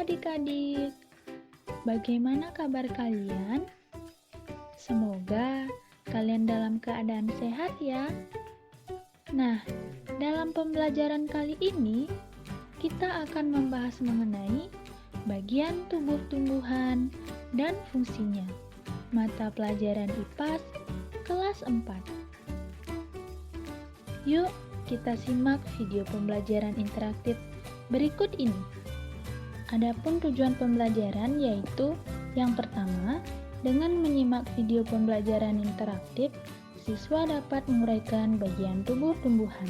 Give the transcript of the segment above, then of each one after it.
adik-adik, bagaimana kabar kalian? Semoga kalian dalam keadaan sehat ya. Nah, dalam pembelajaran kali ini, kita akan membahas mengenai bagian tubuh tumbuhan dan fungsinya. Mata pelajaran IPAS kelas 4. Yuk, kita simak video pembelajaran interaktif berikut ini. Adapun tujuan pembelajaran yaitu yang pertama, dengan menyimak video pembelajaran interaktif, siswa dapat menguraikan bagian tubuh tumbuhan.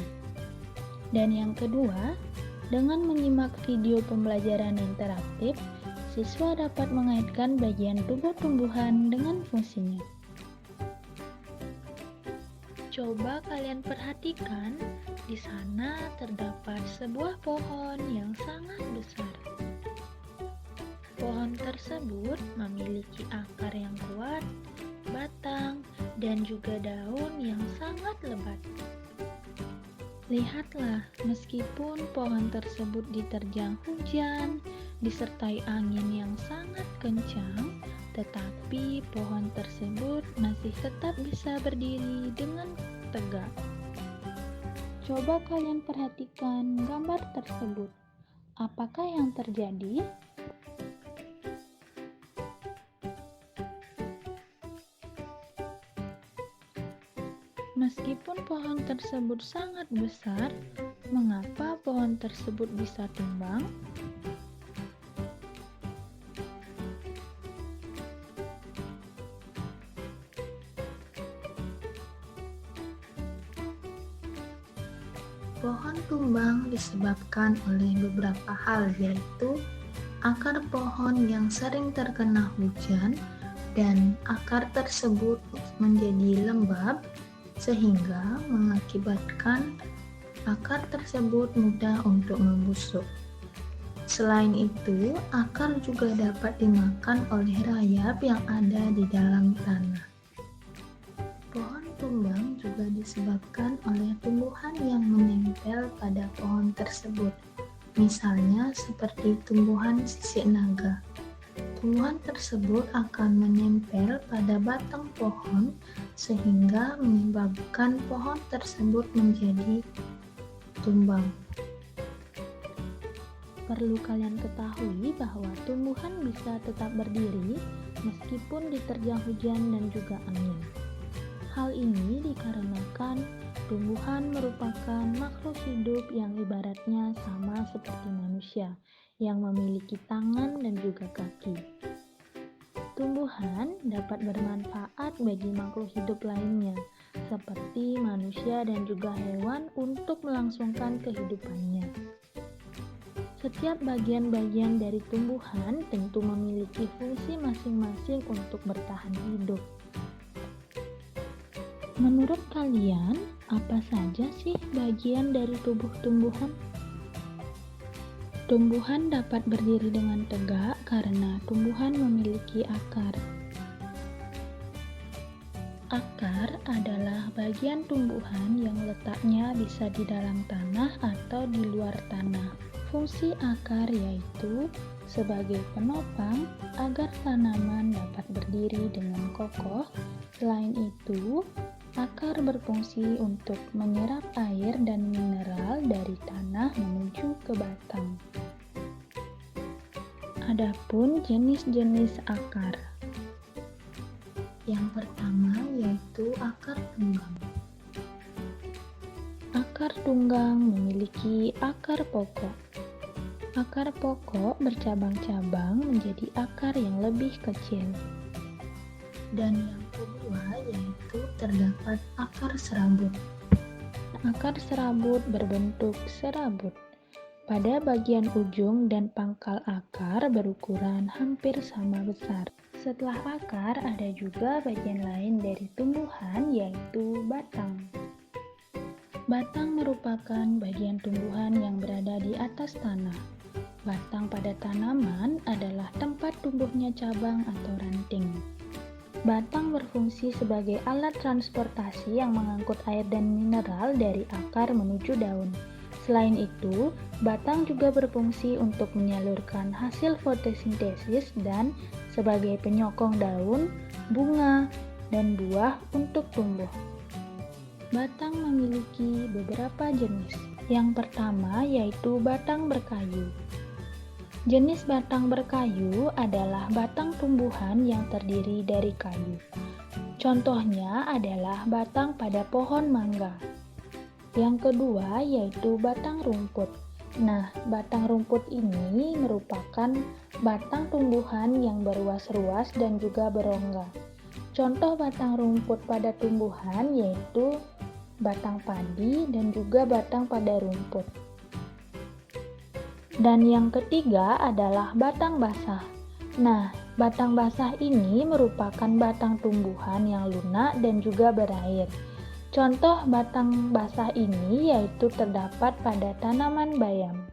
Dan yang kedua, dengan menyimak video pembelajaran interaktif, siswa dapat mengaitkan bagian tubuh tumbuhan dengan fungsinya. Coba kalian perhatikan, di sana terdapat sebuah pohon yang sangat besar. Pohon tersebut memiliki akar yang kuat, batang, dan juga daun yang sangat lebat. Lihatlah, meskipun pohon tersebut diterjang hujan, disertai angin yang sangat kencang, tetapi pohon tersebut masih tetap bisa berdiri dengan tegak. Coba kalian perhatikan gambar tersebut. Apakah yang terjadi? Meskipun pohon tersebut sangat besar, mengapa pohon tersebut bisa tumbang? Pohon tumbang disebabkan oleh beberapa hal, yaitu akar pohon yang sering terkena hujan dan akar tersebut menjadi lembab sehingga mengakibatkan akar tersebut mudah untuk membusuk. Selain itu, akar juga dapat dimakan oleh rayap yang ada di dalam tanah. Pohon tumbang juga disebabkan oleh tumbuhan yang menempel pada pohon tersebut, misalnya seperti tumbuhan sisik naga. Tumbuhan tersebut akan menempel pada batang pohon sehingga menyebabkan pohon tersebut menjadi tumbang. Perlu kalian ketahui bahwa tumbuhan bisa tetap berdiri meskipun diterjang hujan dan juga angin. Hal ini dikarenakan tumbuhan merupakan makhluk hidup yang ibaratnya sama seperti manusia, yang memiliki tangan dan juga kaki. Tumbuhan dapat bermanfaat bagi makhluk hidup lainnya, seperti manusia dan juga hewan untuk melangsungkan kehidupannya. Setiap bagian-bagian dari tumbuhan tentu memiliki fungsi masing-masing untuk bertahan hidup. Menurut kalian, apa saja sih bagian dari tubuh tumbuhan? Tumbuhan dapat berdiri dengan tegak karena tumbuhan memiliki akar. Akar adalah bagian tumbuhan yang letaknya bisa di dalam tanah atau di luar tanah. Fungsi akar yaitu sebagai penopang agar tanaman dapat berdiri dengan kokoh. Selain itu, akar berfungsi untuk menyerap air dan mineral dari tanah menuju ke batang. Adapun jenis-jenis akar. Yang pertama yaitu akar tunggang. Akar tunggang memiliki akar pokok. Akar pokok bercabang-cabang menjadi akar yang lebih kecil. Dan yang kedua yaitu terdapat akar serabut. Akar serabut berbentuk serabut. Pada bagian ujung dan pangkal akar berukuran hampir sama besar. Setelah akar ada juga bagian lain dari tumbuhan yaitu batang. Batang merupakan bagian tumbuhan yang berada di atas tanah. Batang pada tanaman adalah tempat tumbuhnya cabang atau ranting. Batang berfungsi sebagai alat transportasi yang mengangkut air dan mineral dari akar menuju daun. Selain itu, batang juga berfungsi untuk menyalurkan hasil fotosintesis dan sebagai penyokong daun, bunga, dan buah untuk tumbuh. Batang memiliki beberapa jenis. Yang pertama yaitu batang berkayu. Jenis batang berkayu adalah batang tumbuhan yang terdiri dari kayu. Contohnya adalah batang pada pohon mangga. Yang kedua yaitu batang rumput. Nah, batang rumput ini merupakan batang tumbuhan yang berruas-ruas dan juga berongga. Contoh batang rumput pada tumbuhan yaitu batang padi dan juga batang pada rumput. Dan yang ketiga adalah batang basah. Nah, batang basah ini merupakan batang tumbuhan yang lunak dan juga berair. Contoh batang basah ini yaitu terdapat pada tanaman bayam.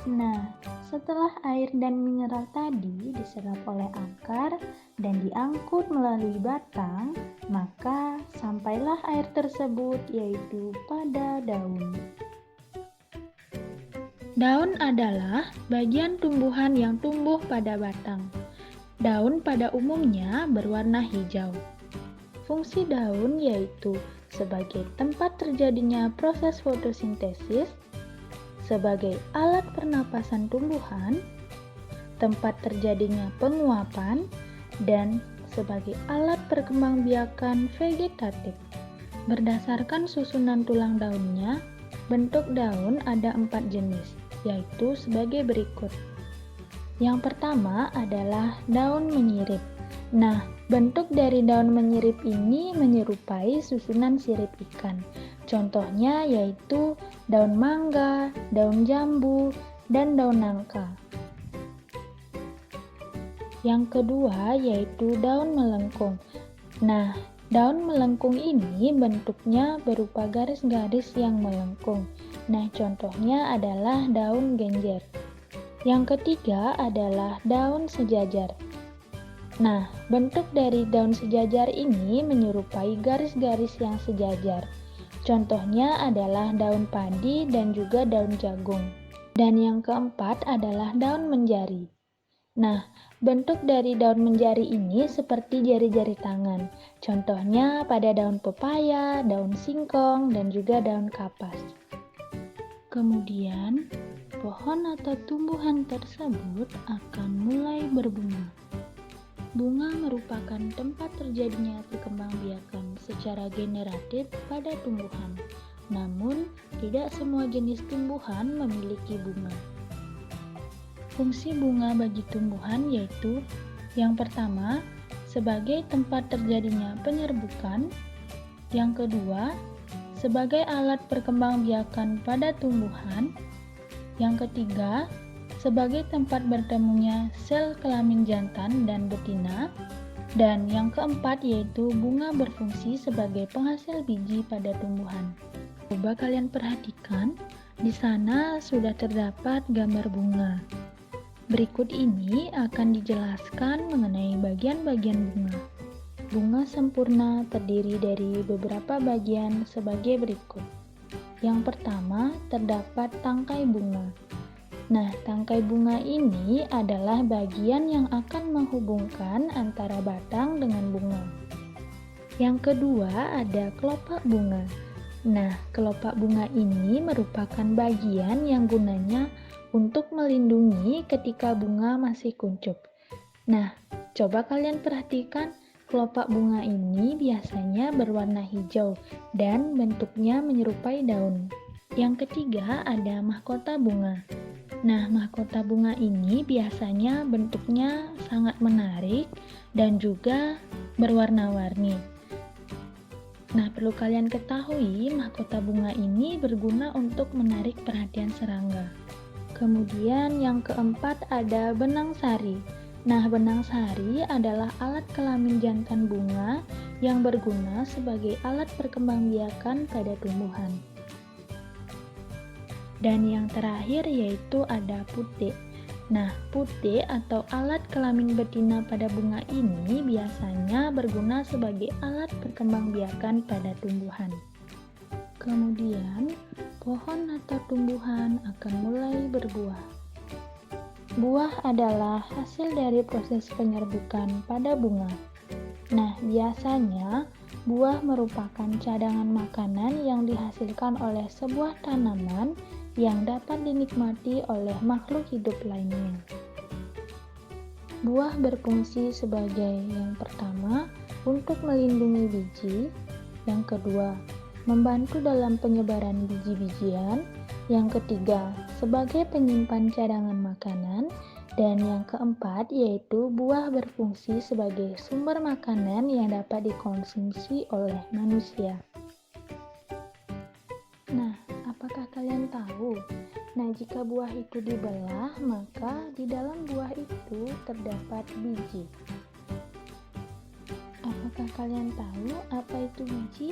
Nah, setelah air dan mineral tadi diserap oleh akar dan diangkut melalui batang, maka sampailah air tersebut yaitu pada daun. Daun adalah bagian tumbuhan yang tumbuh pada batang. Daun pada umumnya berwarna hijau. Fungsi daun yaitu sebagai tempat terjadinya proses fotosintesis, sebagai alat pernapasan tumbuhan, tempat terjadinya penguapan, dan sebagai alat perkembangbiakan vegetatif. Berdasarkan susunan tulang daunnya, bentuk daun ada 4 jenis, yaitu sebagai berikut. Yang pertama adalah daun menyirip. Nah, bentuk dari daun menyirip ini menyerupai susunan sirip ikan. Contohnya yaitu daun mangga, daun jambu, dan daun nangka. Yang kedua yaitu daun melengkung. Nah, daun melengkung ini bentuknya berupa garis-garis yang melengkung. Nah, contohnya adalah daun genjer. Yang ketiga adalah daun sejajar. Nah, bentuk dari daun sejajar ini menyerupai garis-garis yang sejajar. Contohnya adalah daun padi dan juga daun jagung. Dan yang keempat adalah daun menjari. Nah, bentuk dari daun menjari ini seperti jari-jari tangan. Contohnya pada daun pepaya, daun singkong, dan juga daun kapas. Kemudian, pohon atau tumbuhan tersebut akan mulai berbunga. Bunga merupakan tempat terjadinya perkembangbiakan secara generatif pada tumbuhan. Namun, tidak semua jenis tumbuhan memiliki bunga. Fungsi bunga bagi tumbuhan yaitu yang pertama, sebagai tempat terjadinya penyerbukan. Yang kedua, sebagai alat perkembangbiakan pada tumbuhan. Yang ketiga, sebagai tempat bertemunya sel kelamin jantan dan betina. Dan yang keempat yaitu bunga berfungsi sebagai penghasil biji pada tumbuhan. Coba kalian perhatikan, di sana sudah terdapat gambar bunga. Berikut ini akan dijelaskan mengenai bagian-bagian bunga. Bunga sempurna terdiri dari beberapa bagian sebagai berikut. Yang pertama, terdapat tangkai bunga. Nah, tangkai bunga ini adalah bagian yang akan menghubungkan antara batang dengan bunga. Yang kedua, ada kelopak bunga. Nah, kelopak bunga ini merupakan bagian yang gunanya untuk melindungi ketika bunga masih kuncup. Nah, coba kalian perhatikan, kelopak bunga ini biasanya berwarna hijau dan bentuknya menyerupai daun. Yang ketiga, ada mahkota bunga. Nah, mahkota bunga ini biasanya bentuknya sangat menarik dan juga berwarna-warni. Nah, perlu kalian ketahui, mahkota bunga ini berguna untuk menarik perhatian serangga. Kemudian yang keempat ada benang sari. Nah, benang sari adalah alat kelamin jantan bunga yang berguna sebagai alat perkembangbiakan pada tumbuhan. Dan yang terakhir yaitu ada putik. Nah, putik atau alat kelamin betina pada bunga ini biasanya berguna sebagai alat perkembangbiakan pada tumbuhan. Kemudian, pohon atau tumbuhan akan mulai berbuah. Buah adalah hasil dari proses penyerbukan pada bunga. Nah, biasanya buah merupakan cadangan makanan yang dihasilkan oleh sebuah tanaman yang dapat dinikmati oleh makhluk hidup lainnya. Buah berfungsi sebagai yang pertama untuk melindungi biji, yang kedua membantu dalam penyebaran biji-bijian, yang ketiga sebagai penyimpan cadangan makanan, dan yang keempat yaitu buah berfungsi sebagai sumber makanan yang dapat dikonsumsi oleh manusia. Nah, apakah kalian tahu? Nah, jika buah itu dibelah, maka di dalam buah itu terdapat biji. Apakah kalian tahu apa itu biji?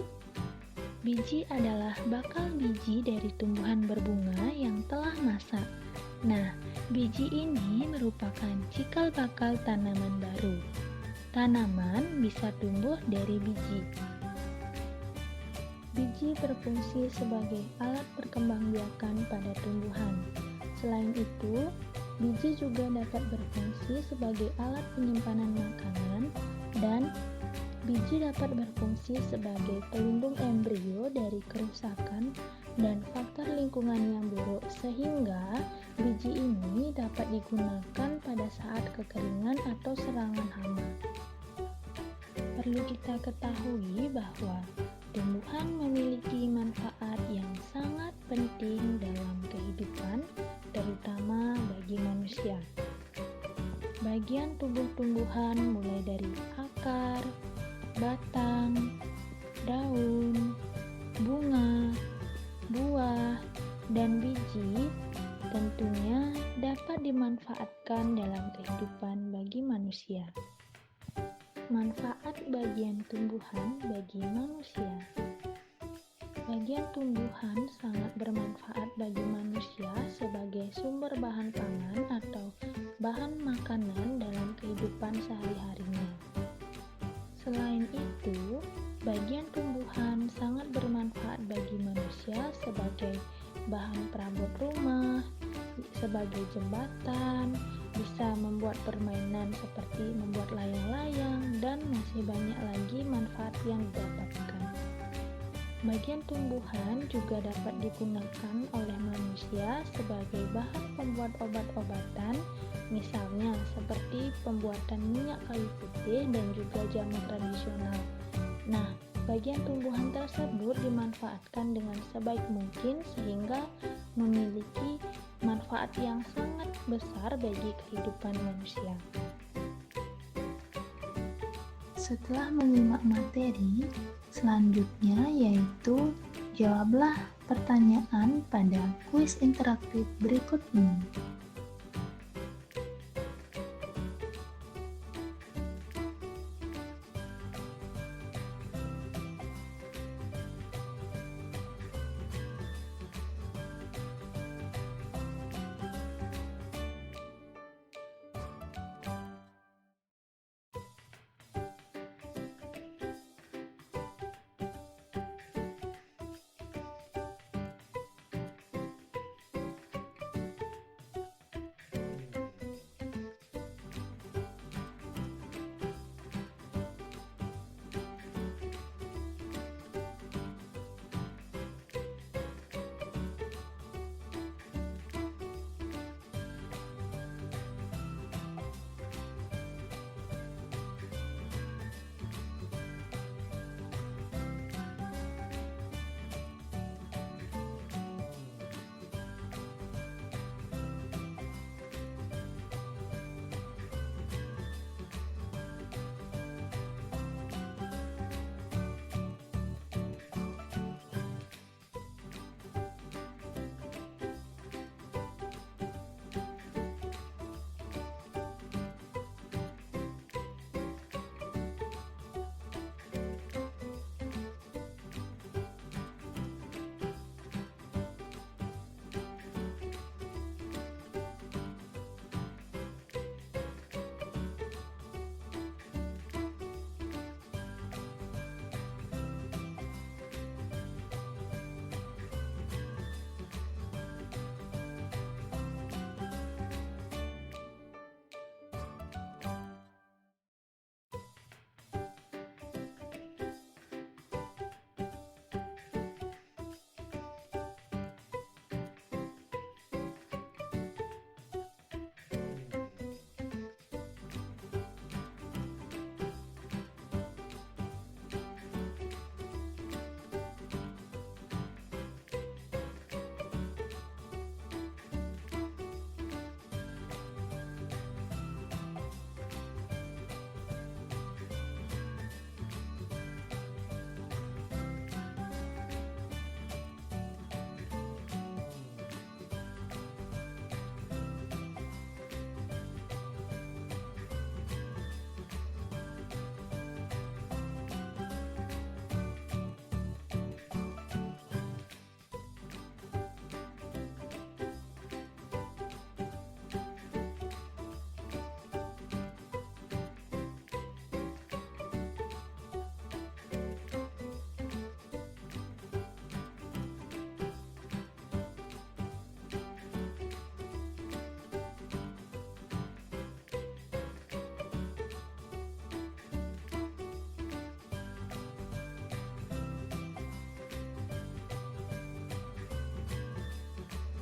Biji adalah bakal biji dari tumbuhan berbunga yang telah masak. Nah, biji ini merupakan cikal bakal tanaman baru. Tanaman bisa tumbuh dari biji. Biji berfungsi sebagai alat perkembangbiakan pada tumbuhan. Selain itu, biji juga dapat berfungsi sebagai alat penyimpanan makanan dan biji dapat berfungsi sebagai pelindung embrio dari kerusakan dan faktor lingkungan yang buruk sehingga biji ini dapat digunakan pada saat kekeringan atau serangan hama. Perlu kita ketahui bahwa tumbuhan memiliki manfaat yang sangat penting dalam kehidupan, terutama bagi manusia. Bagian tubuh tumbuhan mulai dari akar, batang, daun, bunga, buah, dan biji tentunya dapat dimanfaatkan dalam kehidupan bagi manusia. Manfaat bagian tumbuhan bagi manusia. Bagian tumbuhan sangat bermanfaat bagi manusia sebagai sumber bahan pangan atau bahan makanan dalam kehidupan sehari-harinya. Selain itu, bagian tumbuhan sangat bermanfaat bagi manusia sebagai bahan perabot rumah, sebagai jembatan, bisa membuat permainan seperti membuat layang-layang, dan masih banyak lagi manfaat yang didapatkan. Bagian tumbuhan juga dapat digunakan oleh manusia sebagai bahan pembuat obat-obatan, misalnya seperti pembuatan minyak kayu putih dan juga jamu tradisional. Nah, bagian tumbuhan tersebut dimanfaatkan dengan sebaik mungkin sehingga memiliki manfaat yang sangat besar bagi kehidupan manusia. Setelah menyimak materi, selanjutnya yaitu jawablah pertanyaan pada kuis interaktif berikut ini.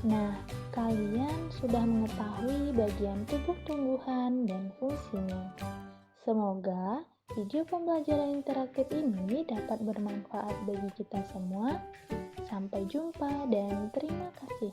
Nah, kalian sudah mengetahui bagian tubuh tumbuhan dan fungsinya. Semoga video pembelajaran interaktif ini dapat bermanfaat bagi kita semua. Sampai jumpa dan terima kasih.